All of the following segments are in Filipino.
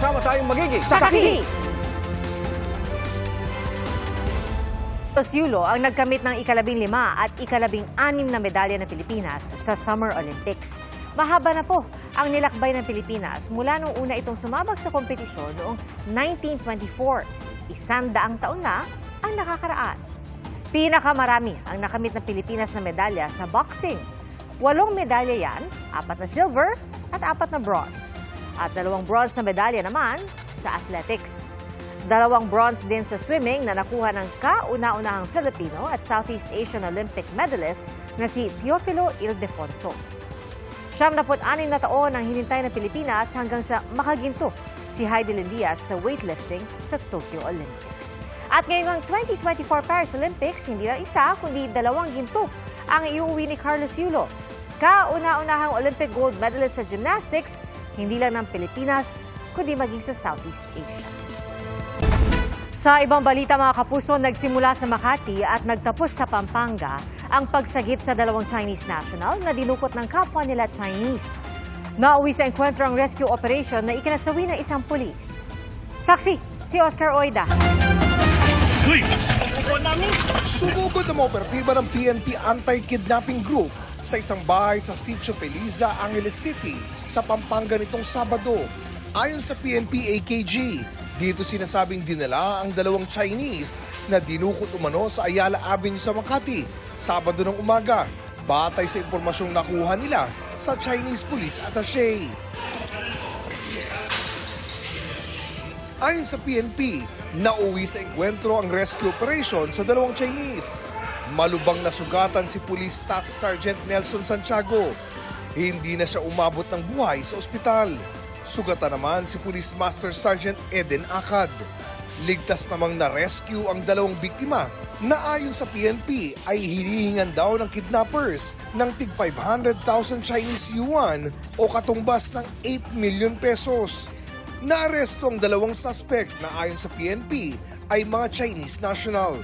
kasama tayong magiging Saksi! Yulo ang nagkamit ng ika-15 at ika-16 na medalya ng Pilipinas sa Summer Olympics. Mahaba na po ang nilakbay ng Pilipinas mula nung una itong sumabak sa kompetisyon noong 1924. 100 taon na ang nakakaraan. Pinakamarami ang nakamit ng Pilipinas na medalya sa boxing. 8 medalya yan, 4 na silver at 4 na bronze. At 2 bronze na medalya naman sa athletics. 2 bronze din sa swimming na nakuha ng kauna-unahang Filipino at Southeast Asian Olympic medalist na si Teofilo Ildefonso. 76 na taon ang hinintay ng Pilipinas hanggang sa makaginto si Heidelin Diaz sa weightlifting sa Tokyo Olympics. At ngayong 2024 Paris Olympics, hindi lang isa kundi 2 ginto ang iuwi ni Carlos Yulo. Kauna-unahang Olympic gold medalist sa gymnastics, hindi lang ng Pilipinas, kundi maging sa Southeast Asia. Sa ibang balita mga kapuso, nagsimula sa Makati at nagtapos sa Pampanga ang pagsagip sa 2 Chinese national na dinukot ng kapwa nila Chinese. Nauwi sa enkwentro ang rescue operation na ikinasawi ng isang pulis. Saksi, si Oscar Oida. Sumugod ang operatiba ng PNP Anti-Kidnapping Group sa isang bahay sa Sitio Feliza, Angeles City sa Pampanga nitong Sabado. Ayon sa PNP AKG, dito sinasabing dinala ang 2 Chinese na dinukot umano sa Ayala Avenue sa Makati, Sabado ng umaga, batay sa impormasyong nakuha nila sa Chinese Police Attaché. Ayon sa PNP, nauwi sa enkwentro ang rescue operation sa 2 Chinese. Malubang nasugatan si Police Staff Sergeant Nelson Santiago. Hindi na siya umabot ng buhay sa ospital. Sugatan naman si Police Master Sergeant Eden Akad. Ligtas namang na-rescue ang 2 biktima na ayon sa PNP ay hinihingan daw ng kidnappers ng tig 500,000 Chinese yuan o katumbas ng 8 million pesos. Naaresto ang 2 suspect na ayon sa PNP ay mga Chinese national.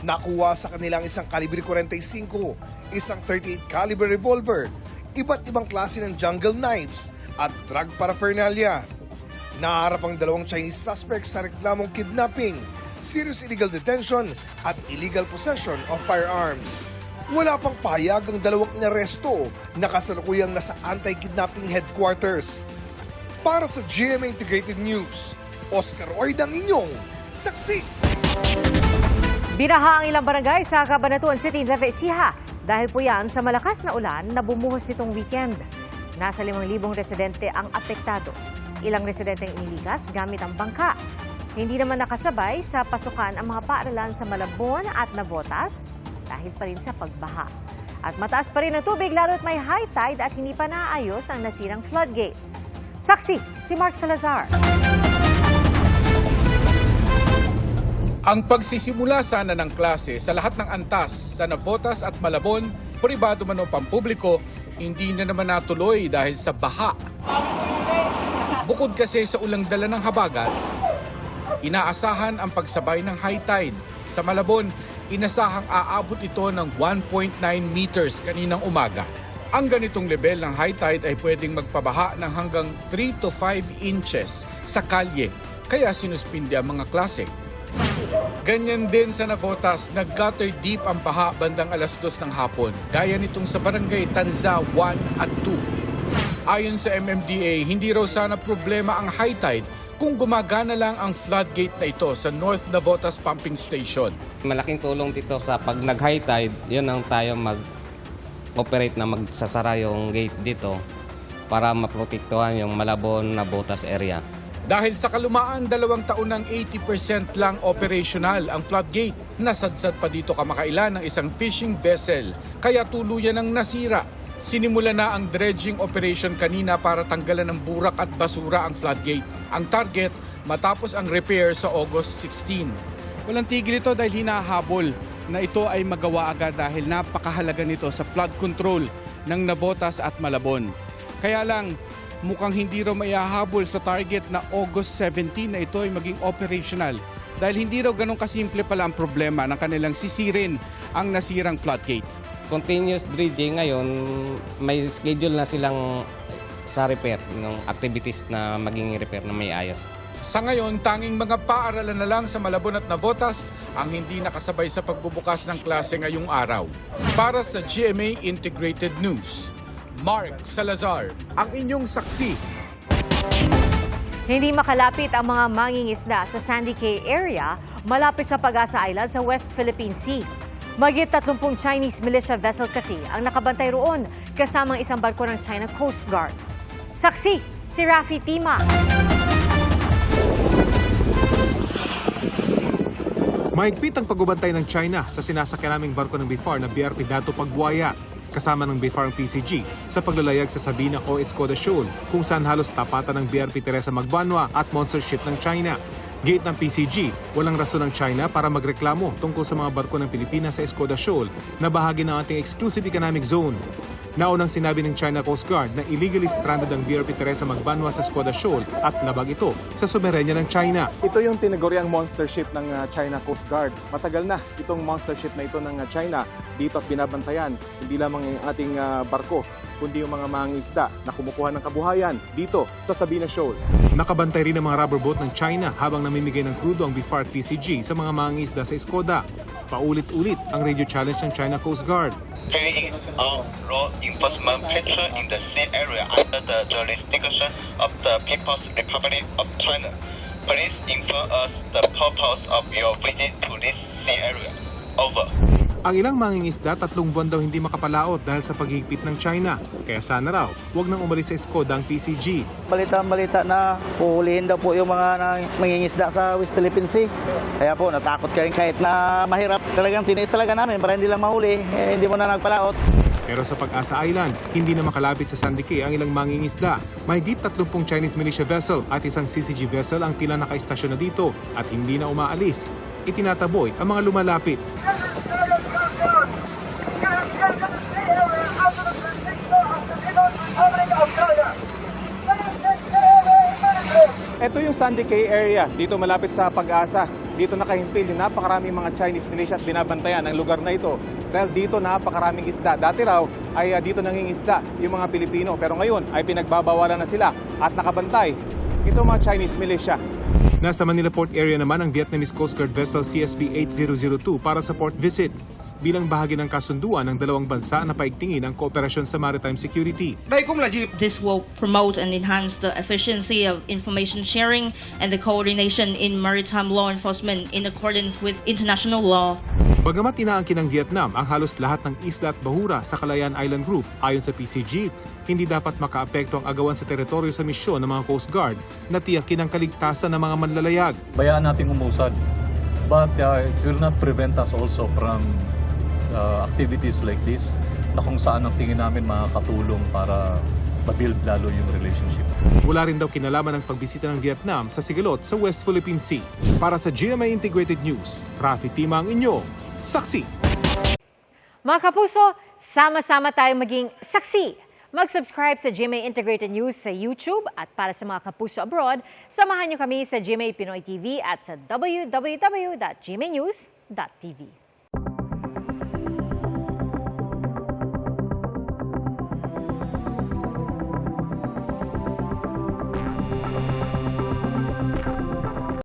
Nakuha sa kanilang isang kalibre 45, isang 38 caliber revolver, iba't ibang klase ng jungle knives at drug paraphernalia. Naharap ang 2 Chinese suspects sa reklamong kidnapping, serious illegal detention at illegal possession of firearms. Wala pang pahayag ang 2 inaresto na kasalukuyang nasa anti-kidnapping headquarters. Para sa GMA Integrated News, Oscar Oida ang inyong saksi. Binaha ang ilang barangay sa Cabanatuan City, Nueva Ecija dahil po yan sa malakas na ulan na bumuhos nitong weekend. Nasa 5,000 residente ang apektado. Ilang residenteng inilikas gamit ang bangka. Hindi naman nakasabay sa pasukan ang mga paaralan sa Malabon at Navotas dahil pa rin sa pagbaha. At mataas pa rin ang tubig lalo't may high tide at hindi pa naayos ang nasirang floodgate. Saksi, si Mark Salazar. Ang pagsisimula sana ng klase sa lahat ng antas sa Navotas at Malabon, pribado man o pampubliko, hindi na naman natuloy dahil sa baha. Bukod kasi sa ulang dala ng habagat, inaasahan ang pagsabay ng high tide. Sa Malabon, inasahang aabot ito ng 1.9 meters kaninang umaga. Ang ganitong level ng high tide ay pwedeng magpabaha ng hanggang 3 to 5 inches sa kalye, kaya sinuspindi ang mga klase. Ganyan din sa Navotas, nag-gutter deep ang baha bandang alas 2 ng hapon, gaya nitong sa barangay Tanza 1 at 2. Ayon sa MMDA, hindi raw sana problema ang high tide kung gumagana lang ang floodgate na ito sa North Navotas Pumping Station. Malaking tulong dito sa pag nag-high tide, yun ang tayo mag-operate na magsasara yung gate dito para maprotektuhan yung Malabon, Navotas area. Dahil sa kalumaan 2 taon ng 80% lang operational ang floodgate, nasadsad pa dito kamakailan ng isang fishing vessel, kaya tuluyan ng nasira. Sinimula na ang dredging operation kanina para tanggalan ng burak at basura ang floodgate. Ang target, matapos ang repair sa August 16. Walang tigil ito dahil hinahabol na ito ay magawa agad dahil napakahalaga nito sa flood control ng Navotas at Malabon. Kaya lang, mukhang hindi raw maihahabol sa target na August 17 na ito ay maging operational dahil hindi raw ganun kasimple pala ang problema ng kanilang sisirin ang nasirang floodgate. Continuous dredging ngayon, may schedule na silang sa repair, ng activities na maging repair na may ayos. Sa ngayon, tanging mga paaralan na lang sa Malabon at Navotas ang hindi nakasabay sa pagbubukas ng klase ngayong araw. Para sa GMA Integrated News, Mark Salazar, ang inyong saksi. Hindi makalapit ang mga mangingisda sa Sandy Cay area malapit sa Pag-asa Island sa West Philippine Sea. Mahigit 30 Chinese militia vessel kasi ang nakabantay roon kasamang isang barko ng China Coast Guard. Saksi, si Rafi Tima. Mahigpit ang pagbabantay ng China sa sinasakyan naming barko ng BIFAR na BRP Dato Pagbuaya, kasama ng BIFAR ang PCG sa paglalayag sa Sabina o Escoda Shoal, kung saan halos tapatan ng BRP Teresa Magbanwa at monster ship ng China. Gate ng PCG, walang rason ng China para magreklamo tungkol sa mga barko ng Pilipinas sa Escoda Shoal na bahagi ng ating exclusive economic zone. Naunang sinabi ng China Coast Guard na illegally stranded ang BRP Teresa Magbanwa sa Escoda Shoal at labag ito sa soberenya ng China. Ito yung tinaguriang monster ship ng China Coast Guard. Matagal na itong monster ship na ito ng China dito at binabantayan. Hindi lamang ang ating barko, kundi yung mga mangingisda na kumukuha ng kabuhayan dito sa Sabina Shoal. Nakabantay rin ang mga rubber boat ng China habang namimigay ng crudo ang BIFAR at PCG sa mga mangingisda sa Escoda. Paulit-ulit ang radio challenge ng China Coast Guard. Carrying out law enforcement patrol in the sea area under the jurisdiction of the People's Republic of China. Please inform us the purpose of your visit to this sea area. Over. Ang ilang mangingisda 3 buwan daw hindi makapalaot dahil sa paghigpit ng China. Kaya sana raw, huwag nang umalis sa Escoda ang PCG. Balita na puhulihin daw po yung mga mangingisda sa West Philippine Sea. Kaya po natakot ka rin kahit na mahirap. Talagang tiniis talaga namin para hindi lang mahuli, hindi mo na nagpalaot. Pero sa Pag-asa Island, hindi na makalapit sa Sandy Cay ang ilang mangingisda. Mahigit 30 Chinese militia vessel at isang CCG vessel ang tila nakaistasyon na dito at hindi na umaalis. Itinataboy ang mga lumalapit. Ito yung Sandy Cay area, dito malapit sa Pag-asa. Dito nakahimpil yung napakaraming mga Chinese militia at binabantayan ang lugar na ito. Dahil dito napakaraming isda. Dati raw ay dito nangingisda yung mga Pilipino. Pero ngayon ay pinagbabawalan na sila at nakabantay ito mga Chinese militia. Nasa Manila Port area naman ang Vietnamese Coast Guard vessel CSB 8002 para sa port visit. Bilang bahagi ng kasunduan ng dalawang bansa na paigtingin ang kooperasyon sa maritime security. This will promote and enhance the efficiency of information sharing and the coordination in maritime law enforcement in accordance with international law. Bagamat inaangkin ng Vietnam ang halos lahat ng isla at bahura sa Kalayaan Island Group, ayon sa PCG, hindi dapat makaapekto ang agawan sa teritoryo sa misyon ng mga Coast Guard na tiyakin ang kaligtasan ng mga manlalayag. Bayaan nating umusad, but it will not prevent us also from activities like this na kung saan ang tingin namin makakatulong para ma-build lalo yung relationship. Wala rin daw kinalaman ng pagbisita ng Vietnam sa Sigalot sa West Philippine Sea. Para sa GMA Integrated News, Rafi Tima ang inyo, saksi. Mga kapuso, sama-sama tayong maging saksi. Mag-subscribe sa GMA Integrated News sa YouTube at para sa mga kapuso abroad, samahan niyo kami sa GMA Pinoy TV at sa www.gmanews.tv.